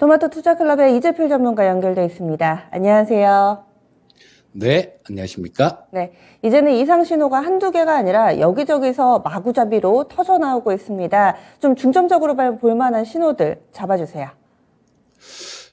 토마토 투자클럽의 이재필 전문가 연결돼 있습니다. 안녕하세요. 네, 안녕하십니까? 네, 이제는 이상 신호가 한두 개가 아니라 여기저기서 마구잡이로 터져 나오고 있습니다. 좀 중점적으로 볼 만한 신호들 잡아주세요.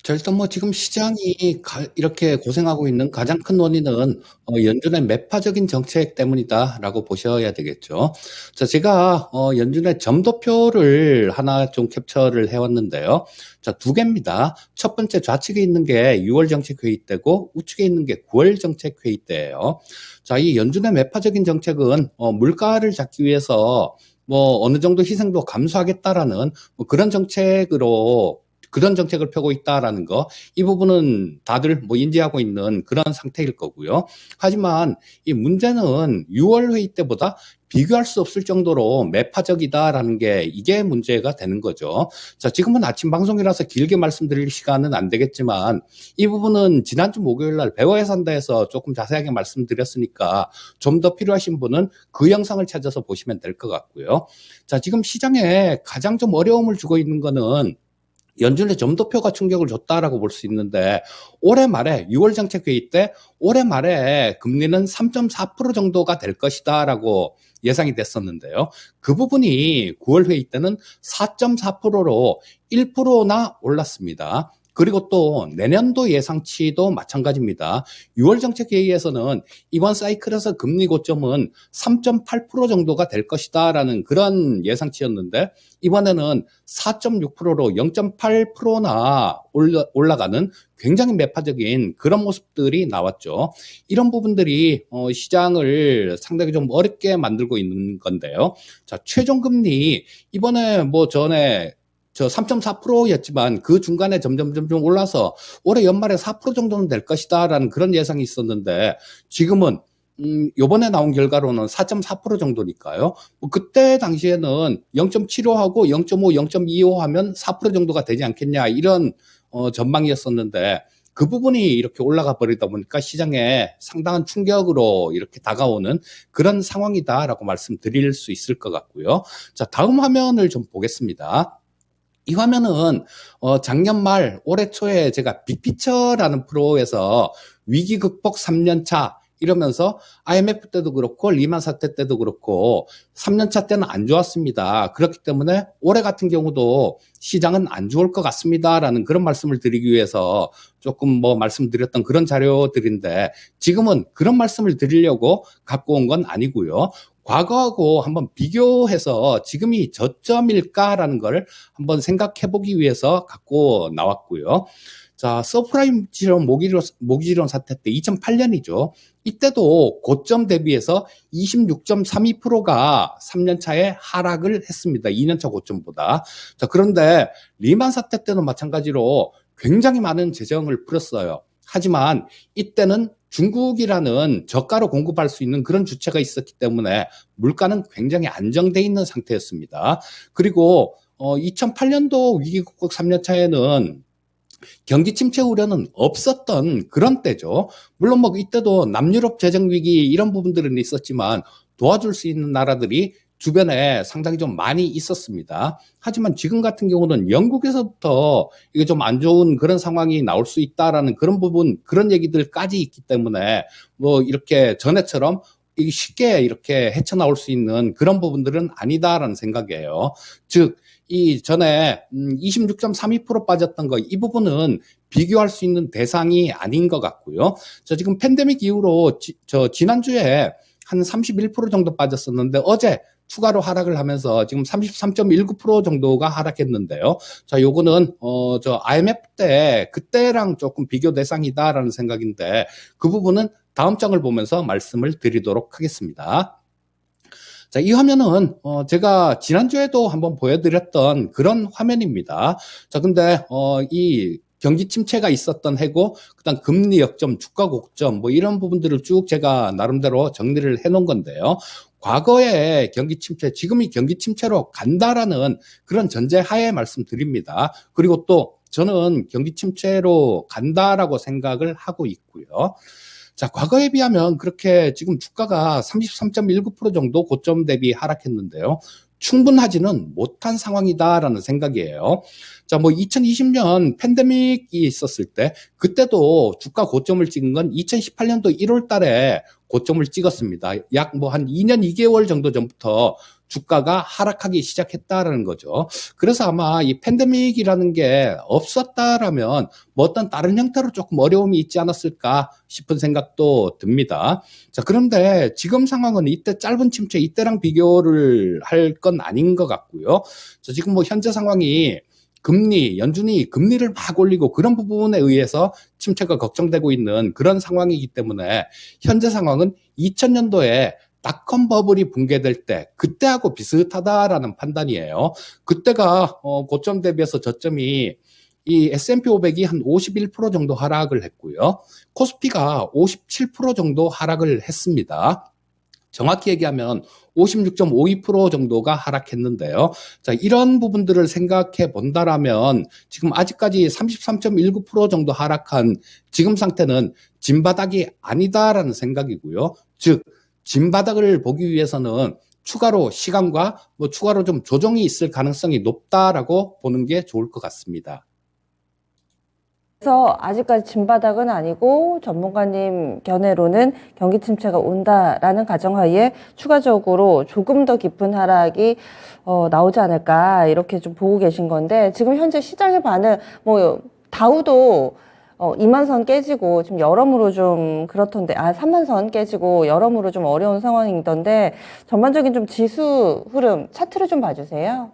자, 일단 지금 시장이 이렇게 고생하고 있는 가장 큰 원인은 연준의 매파적인 정책 때문이다라고 보셔야 되겠죠. 자, 제가 연준의 점도표를 하나 좀 캡처를 해왔는데요. 자, 두 개입니다. 첫 번째 좌측에 있는 게 6월 정책 회의 때고 우측에 있는 게 9월 정책 회의 때예요. 자, 이 연준의 매파적인 정책은 물가를 잡기 위해서 어느 정도 희생도 감수하겠다라는 그런 정책을 펴고 있다라는 거, 이 부분은 다들 인지하고 있는 그런 상태일 거고요. 하지만 이 문제는 6월 회의 때보다 비교할 수 없을 정도로 매파적이다라는 게 이게 문제가 되는 거죠. 자, 지금은 아침 방송이라서 길게 말씀드릴 시간은 안 되겠지만 이 부분은 지난주 목요일 날 배워야 산다에서 조금 자세하게 말씀드렸으니까 좀 더 필요하신 분은 그 영상을 찾아서 보시면 될 것 같고요. 자, 지금 시장에 가장 좀 어려움을 주고 있는 거는 연준의 점도표가 충격을 줬다라고 볼 수 있는데, 올해 말에 6월 정책 회의 때 올해 말에 금리는 3.4% 정도가 될 것이다라고 예상이 됐었는데요. 그 부분이 9월 회의 때는 4.4%로 1%나 올랐습니다. 그리고 또 내년도 예상치도 마찬가지입니다. 6월 정책회의에서는 이번 사이클에서 금리 고점은 3.8% 정도가 될 것이다라는 그런 예상치였는데, 이번에는 4.6%로 0.8%나 올라가는 굉장히 매파적인 그런 모습들이 나왔죠. 이런 부분들이 시장을 상당히 좀 어렵게 만들고 있는 건데요. 자, 최종금리 이번에 전에 3.4%였지만 그 중간에 점점 올라서 올해 연말에 4% 정도는 될 것이다라는 그런 예상이 있었는데, 지금은 요번에 나온 결과로는 4.4% 정도니까요. 그때 당시에는 0.75하고 0.5, 0.25 하면 4% 정도가 되지 않겠냐, 이런 전망이었었는데, 그 부분이 이렇게 올라가 버리다 보니까 시장에 상당한 충격으로 이렇게 다가오는 그런 상황이다라고 말씀드릴 수 있을 것 같고요. 자, 다음 화면을 좀 보겠습니다. 이 화면은 작년 말 올해 초에 제가 빅피처라는 프로에서 위기 극복 3년차 이러면서 IMF 때도 그렇고 리만 사태 때도 그렇고 3년차 때는 안 좋았습니다. 그렇기 때문에 올해 같은 경우도 시장은 안 좋을 것 같습니다라는 그런 말씀을 드리기 위해서 조금 말씀드렸던 그런 자료들인데, 지금은 그런 말씀을 드리려고 갖고 온 건 아니고요. 과거하고 한번 비교해서 지금이 저점일까라는 걸 한번 생각해 보기 위해서 갖고 나왔고요. 자, 서프라임 모기지론 사태 때 2008년이죠. 이때도 고점 대비해서 26.32%가 3년 차에 하락을 했습니다. 2년 차 고점보다. 자, 그런데 리만 사태 때는 마찬가지로 굉장히 많은 재정을 풀었어요. 하지만 이때는 중국이라는 저가로 공급할 수 있는 그런 주체가 있었기 때문에 물가는 굉장히 안정돼 있는 상태였습니다. 그리고 2008년도 위기 극복 3년 차에는 경기 침체 우려는 없었던 그런 때죠. 물론 이때도 남유럽 재정 위기 이런 부분들은 있었지만 도와줄 수 있는 나라들이 주변에 상당히 좀 많이 있었습니다. 하지만 지금 같은 경우는 영국에서부터 이게 좀 안 좋은 그런 상황이 나올 수 있다라는 그런 부분, 그런 얘기들까지 있기 때문에 이렇게 전에처럼 쉽게 이렇게 헤쳐나올 수 있는 그런 부분들은 아니다라는 생각이에요. 즉, 이 전에 26.32% 빠졌던 거, 이 부분은 비교할 수 있는 대상이 아닌 것 같고요. 지금 팬데믹 이후로 지난주에 한 31% 정도 빠졌었는데 어제 추가로 하락을 하면서 지금 33.19% 정도가 하락했는데요. 자, 요거는 IMF 때 그때랑 조금 비교 대상이다라는 생각인데, 그 부분은 다음 장을 보면서 말씀을 드리도록 하겠습니다. 자, 이 화면은 제가 지난주에도 한번 보여드렸던 그런 화면입니다. 자, 근데 이 경기 침체가 있었던 해고, 그다음 금리 역점, 주가 고점 이런 부분들을 쭉 제가 나름대로 정리를 해놓은 건데요. 과거의 경기 침체, 지금이 경기 침체로 간다라는 그런 전제하에 말씀드립니다. 그리고 또 저는 경기 침체로 간다라고 생각을 하고 있고요. 자, 과거에 비하면 그렇게 지금 주가가 33.19% 정도 고점 대비 하락했는데요. 충분하지는 못한 상황이다라는 생각이에요. 자, 뭐 2020년 팬데믹이 있었을 때 그때도 주가 고점을 찍은 건 2018년도 1월 달에 고점을 찍었습니다. 약 뭐 한 2년 2개월 정도 전부터 주가가 하락하기 시작했다라는 거죠. 그래서 아마 이 팬데믹이라는 게 없었다라면 뭐 어떤 다른 형태로 조금 어려움이 있지 않았을까 싶은 생각도 듭니다. 자, 그런데 지금 상황은 이때 짧은 침체, 이때랑 비교를 할 건 아닌 것 같고요. 자, 지금 뭐 현재 상황이 연준이 금리를 막 올리고 그런 부분에 의해서 침체가 걱정되고 있는 그런 상황이기 때문에 현재 상황은 2000년도에 닷컴 버블이 붕괴될 때 그때하고 비슷하다라는 판단이에요. 그때가 고점 대비해서 저점이 이 S&P 500이 한 51% 정도 하락을 했고요. 코스피가 57% 정도 하락을 했습니다. 정확히 얘기하면 56.52% 정도가 하락했는데요. 자, 이런 부분들을 생각해 본다라면 지금 아직까지 33.19% 정도 하락한 지금 상태는 진바닥이 아니다라는 생각이고요. 즉, 진바닥을 보기 위해서는 추가로 시간과 뭐 추가로 좀 조정이 있을 가능성이 높다라고 보는 게 좋을 것 같습니다. 그래서 아직까지 진바닥은 아니고 전문가님 견해로는 경기 침체가 온다라는 가정하에 추가적으로 조금 더 깊은 하락이 나오지 않을까 이렇게 좀 보고 계신 건데 지금 현재 시장의 반응 뭐 다우도 2만 선 깨지고 지금 여러모로 좀 그렇던데 3만 선 깨지고 여러모로 좀 어려운 상황이던데 전반적인 좀 지수 흐름 차트를 좀 봐주세요.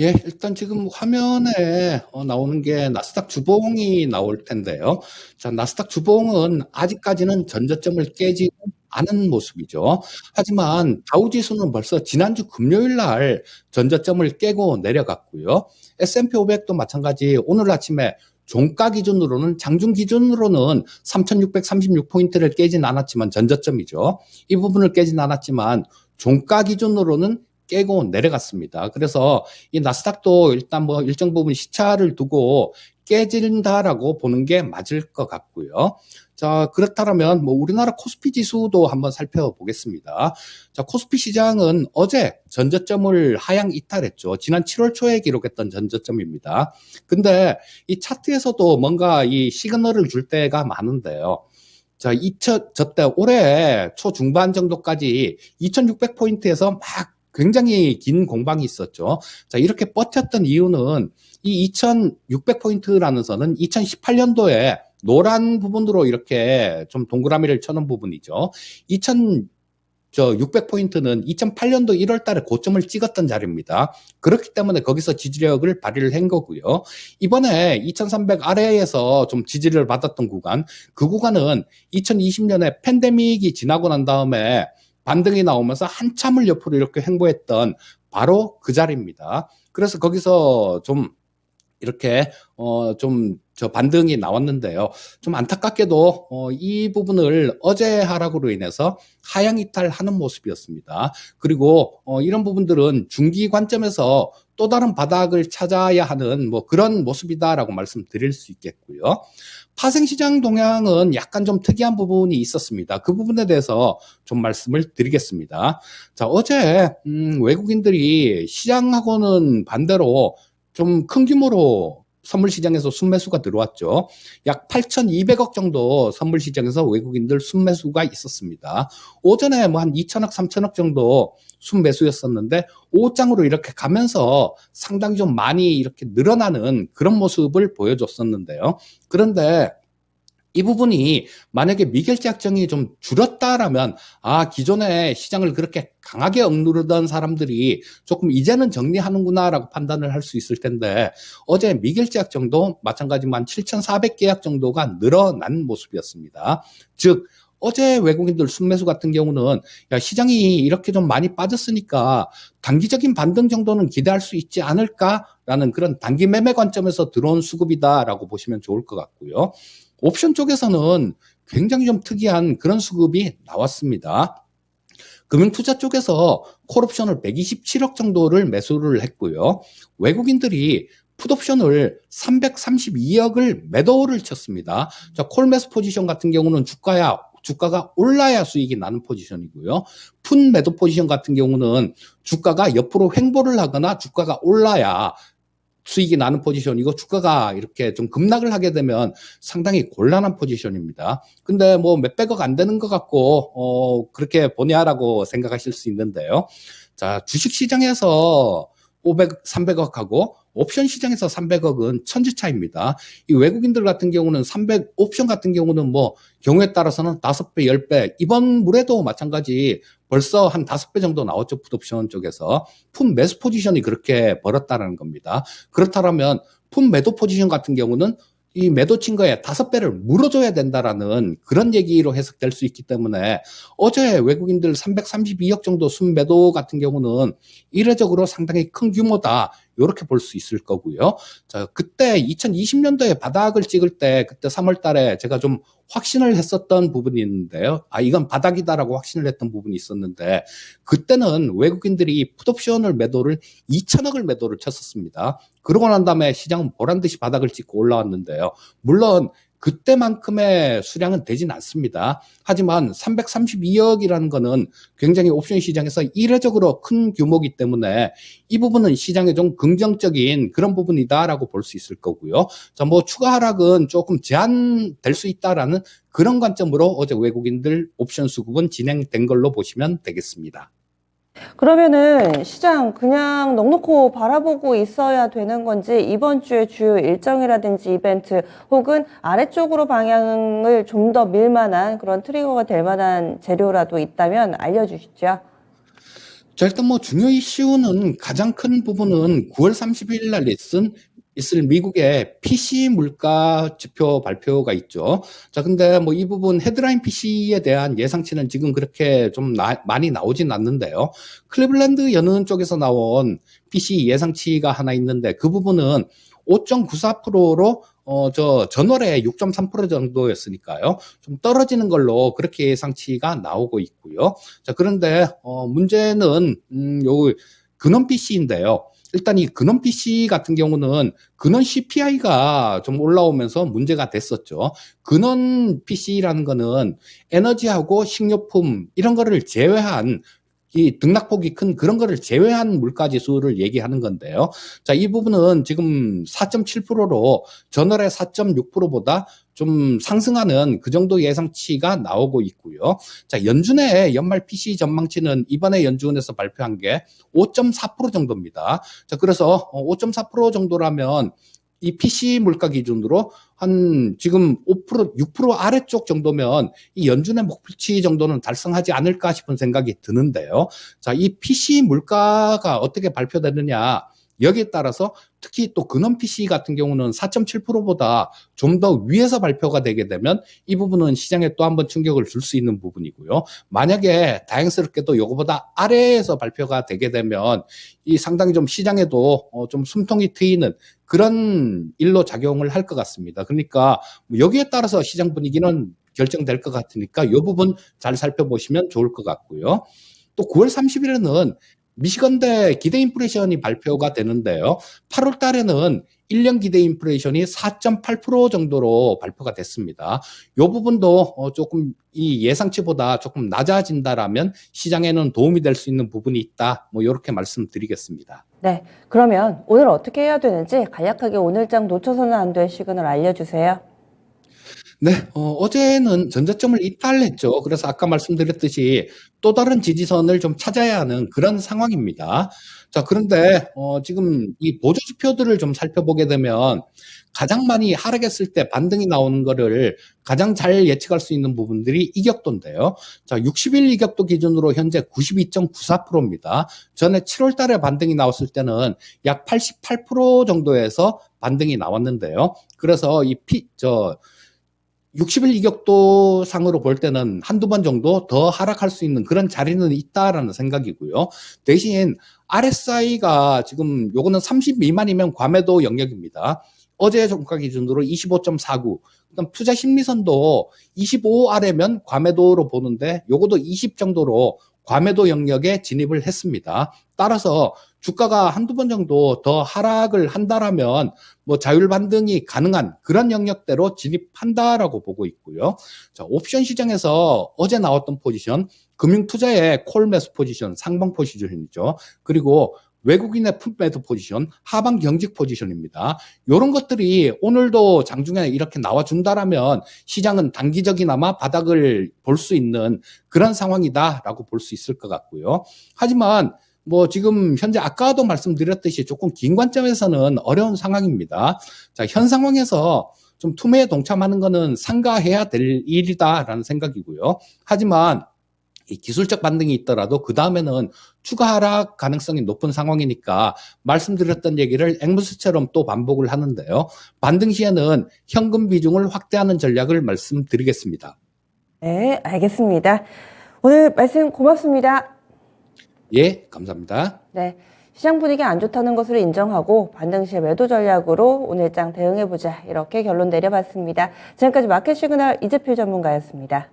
예, 일단 지금 화면에 나오는 게 나스닥 주봉이 나올 텐데요. 자, 나스닥 주봉은 아직까지는 전저점을 깨지 않은 모습이죠. 하지만 다우지수는 벌써 지난주 금요일 날 전저점을 깨고 내려갔고요. S&P 500도 마찬가지 오늘 아침에 종가 기준으로는 장중 기준으로는 3,636포인트를 깨진 않았지만 전저점이죠. 이 부분을 깨진 않았지만 종가 기준으로는 깨고 내려갔습니다. 그래서 이 나스닥도 일단 뭐 일정 부분 시차를 두고 깨진다라고 보는 게 맞을 것 같고요. 자, 그렇다면 뭐 우리나라 코스피 지수도 한번 살펴보겠습니다. 자, 코스피 시장은 어제 전저점을 하향 이탈했죠. 지난 7월 초에 기록했던 전저점입니다. 근데 이 차트에서도 뭔가 이 시그널을 줄 때가 많은데요. 자, 저때 올해 초중반 정도까지 2600포인트에서 막 굉장히 긴 공방이 있었죠. 자, 이렇게 버텼던 이유는 이 2600포인트라는 선은 2018년도에 노란 부분으로 이렇게 좀 동그라미를 쳐놓은 부분이죠. 600포인트는 2008년도 1월 달에 고점을 찍었던 자리입니다. 그렇기 때문에 거기서 지지력을 발휘를 한 거고요. 이번에 2300 아래에서 좀 지지를 받았던 구간, 그 구간은 2020년에 팬데믹이 지나고 난 다음에 반등이 나오면서 한참을 옆으로 이렇게 횡보했던 바로 그 자리입니다. 그래서 거기서 좀 이렇게 좀 저 반등이 나왔는데요. 좀 안타깝게도 이 부분을 어제 하락으로 인해서 하향 이탈하는 모습이었습니다. 그리고 이런 부분들은 중기 관점에서 또 다른 바닥을 찾아야 하는 뭐 그런 모습이다라고 말씀드릴 수 있겠고요. 파생시장 동향은 약간 좀 특이한 부분이 있었습니다. 그 부분에 대해서 좀 말씀을 드리겠습니다. 자, 어제 외국인들이 시장하고는 반대로 좀 큰 규모로 선물 시장에서 순매수가 들어왔죠. 약 8,200억 정도 선물 시장에서 외국인들 순매수가 있었습니다. 오전에 뭐 한 2천억, 3천억 정도 순매수였었는데 오후장으로 이렇게 가면서 상당히 좀 많이 이렇게 늘어나는 그런 모습을 보여줬었는데요. 그런데 이 부분이 만약에 미결제 약정이 좀 줄었다라면 기존에 시장을 그렇게 강하게 억누르던 사람들이 조금 이제는 정리하는구나라고 판단을 할 수 있을 텐데 어제 미결제 약정도 마찬가지만 7,400계약 정도가 늘어난 모습이었습니다. 즉 어제 외국인들 순매수 같은 경우는 시장이 이렇게 좀 많이 빠졌으니까 단기적인 반등 정도는 기대할 수 있지 않을까라는 그런 단기 매매 관점에서 들어온 수급이다라고 보시면 좋을 것 같고요. 옵션 쪽에서는 굉장히 좀 특이한 그런 수급이 나왔습니다. 금융투자 쪽에서 콜옵션을 127억 정도를 매수를 했고요. 외국인들이 풋옵션을 332억을 매도를 쳤습니다. 자, 콜매수 포지션 같은 경우는 주가야 주가가 올라야 수익이 나는 포지션이고요. 푼 매도 포지션 같은 경우는 주가가 옆으로 횡보를 하거나 주가가 올라야 수익이 나는 포지션이고 주가가 이렇게 좀 급락을 하게 되면 상당히 곤란한 포지션입니다. 근데 뭐 몇백억 안 되는 것 같고 그렇게 보냐라고 생각하실 수 있는데요. 자, 주식 시장에서 500, 300억하고 옵션 시장에서 300억은 천지 차이입니다. 이 외국인들 같은 경우는 300 옵션 같은 경우는 뭐 경우에 따라서는 5배, 10배, 이번 물에도 마찬가지 벌써 한 5배 정도 나왔죠. 풋옵션 쪽에서. 풋 매수 포지션이 그렇게 벌었다는 겁니다. 그렇다면 풋 매도 포지션 같은 경우는 이 매도 친 거에 5배를 물어줘야 된다라는 그런 얘기로 해석될 수 있기 때문에 어제 외국인들 332억 정도 순매도 같은 경우는 이례적으로 상당히 큰 규모다. 이렇게 볼 수 있을 거고요. 자, 그때 2020년도에 바닥을 찍을 때 그때 3월 달에 제가 좀 확신을 했었던 부분이 있는데요. 이건 바닥이다라고 확신을 했던 부분이 있었는데 그때는 외국인들이 풋옵션을 매도를 2천억을 매도를 쳤었습니다. 그러고 난 다음에 시장은 보란듯이 바닥을 찍고 올라왔는데요. 물론 그때만큼의 수량은 되진 않습니다. 하지만 332억이라는 거는 굉장히 옵션 시장에서 이례적으로 큰 규모이기 때문에 이 부분은 시장에 좀 긍정적인 그런 부분이다라고 볼 수 있을 거고요. 자, 뭐 추가 하락은 조금 제한될 수 있다라는 그런 관점으로 어제 외국인들 옵션 수급은 진행된 걸로 보시면 되겠습니다. 그러면은 시장 그냥 넉넉히 바라보고 있어야 되는 건지 이번 주에 주요 일정이라든지 이벤트 혹은 아래쪽으로 방향을 좀 더 밀 만한 그런 트리거가 될 만한 재료라도 있다면 알려주시죠. 자, 일단 뭐 중요 이슈는 가장 큰 부분은 9월 30일 날 있을 미국의 PC 물가 지표 발표가 있죠. 자, 근데 뭐 이 부분 헤드라인 PC에 대한 예상치는 지금 그렇게 좀 많이 나오진 않는데요. 클리블랜드 연은 쪽에서 나온 PC 예상치가 하나 있는데 그 부분은 5.94%로 전월에 6.3% 정도였으니까요. 좀 떨어지는 걸로 그렇게 예상치가 나오고 있고요. 자, 그런데 문제는 요 근원 PC인데요. 일단 이 근원 PC 같은 경우는 근원 CPI가 좀 올라오면서 문제가 됐었죠. 근원 PC라는 거는 에너지하고 식료품 이런 거를 제외한 이 등락폭이 큰 그런 거를 제외한 물가 지수를 얘기하는 건데요. 자, 이 부분은 지금 4.7%로 전월의 4.6%보다 좀 상승하는 그 정도 예상치가 나오고 있고요. 자, 연준의 연말 PC 전망치는 이번에 연준에서 발표한 게 5.4% 정도입니다. 자, 그래서 5.4% 정도라면 이 PC 물가 기준으로 한 지금 5%, 6% 아래쪽 정도면 이 연준의 목표치 정도는 달성하지 않을까 싶은 생각이 드는데요. 자, 이 PC 물가가 어떻게 발표되느냐. 여기에 따라서 특히 또 근원 PC 같은 경우는 4.7%보다 좀 더 위에서 발표가 되게 되면 이 부분은 시장에 또 한번 충격을 줄 수 있는 부분이고요. 만약에 다행스럽게도 이거보다 아래에서 발표가 되게 되면 이 상당히 좀 시장에도 좀 숨통이 트이는 그런 일로 작용을 할 것 같습니다. 그러니까 여기에 따라서 시장 분위기는 결정될 것 같으니까 이 부분 잘 살펴보시면 좋을 것 같고요. 또 9월 30일에는 미시건대 기대 인플레이션이 발표가 되는데요. 8월 달에는 1년 기대 인플레이션이 4.8% 정도로 발표가 됐습니다. 이 부분도 조금 이 예상치보다 조금 낮아진다라면 시장에는 도움이 될 수 있는 부분이 있다. 뭐 이렇게 말씀드리겠습니다. 네, 그러면 오늘 어떻게 해야 되는지 간략하게 오늘장 놓쳐서는 안 될 시그널 알려주세요. 네, 어제는 전저점을 이탈했죠. 그래서 아까 말씀드렸듯이 또 다른 지지선을 좀 찾아야 하는 그런 상황입니다. 자, 그런데 지금 이 보조 지표들을 좀 살펴보게 되면 가장 많이 하락했을 때 반등이 나오는 거를 가장 잘 예측할 수 있는 부분들이 이격도인데요. 자, 60일 이격도 기준으로 현재 92.94%입니다. 전에 7월 달에 반등이 나왔을 때는 약 88% 정도에서 반등이 나왔는데요. 그래서 60일 이격도 상으로 볼 때는 한두 번 정도 더 하락할 수 있는 그런 자리는 있다라는 생각이고요. 대신 RSI가 지금 요거는 30 미만이면 과매도 영역입니다. 어제 종가 기준으로 25.49. 그다음 투자 심리선도 25 아래면 과매도로 보는데 요것도 20 정도로 과매도 영역에 진입을 했습니다. 따라서 주가가 한두 번 정도 더 하락을 한다라면 뭐 자율 반등이 가능한 그런 영역대로 진입한다라고 보고 있고요. 자, 옵션 시장에서 어제 나왔던 포지션, 금융투자의 콜 매수 포지션, 상방 포지션이죠. 그리고 외국인의 풋매도 포지션, 하방 경직 포지션입니다. 이런 것들이 오늘도 장중에 이렇게 나와준다라면 시장은 단기적이나마 바닥을 볼 수 있는 그런 상황이다라고 볼 수 있을 것 같고요. 하지만 뭐 지금 현재 아까도 말씀드렸듯이 조금 긴 관점에서는 어려운 상황입니다. 자, 현 상황에서 좀 투매에 동참하는 것은 삼가해야 될 일이다라는 생각이고요. 하지만 이 기술적 반등이 있더라도 그 다음에는 추가 하락 가능성이 높은 상황이니까 말씀드렸던 얘기를 앵무새처럼 또 반복을 하는데요. 반등 시에는 현금 비중을 확대하는 전략을 말씀드리겠습니다. 네, 알겠습니다. 오늘 말씀 고맙습니다. 예, 감사합니다. 네, 시장 분위기 안 좋다는 것을 인정하고 반등 시에 매도 전략으로 오늘장 대응해보자 이렇게 결론 내려봤습니다. 지금까지 마켓 시그널 이재필 전문가였습니다.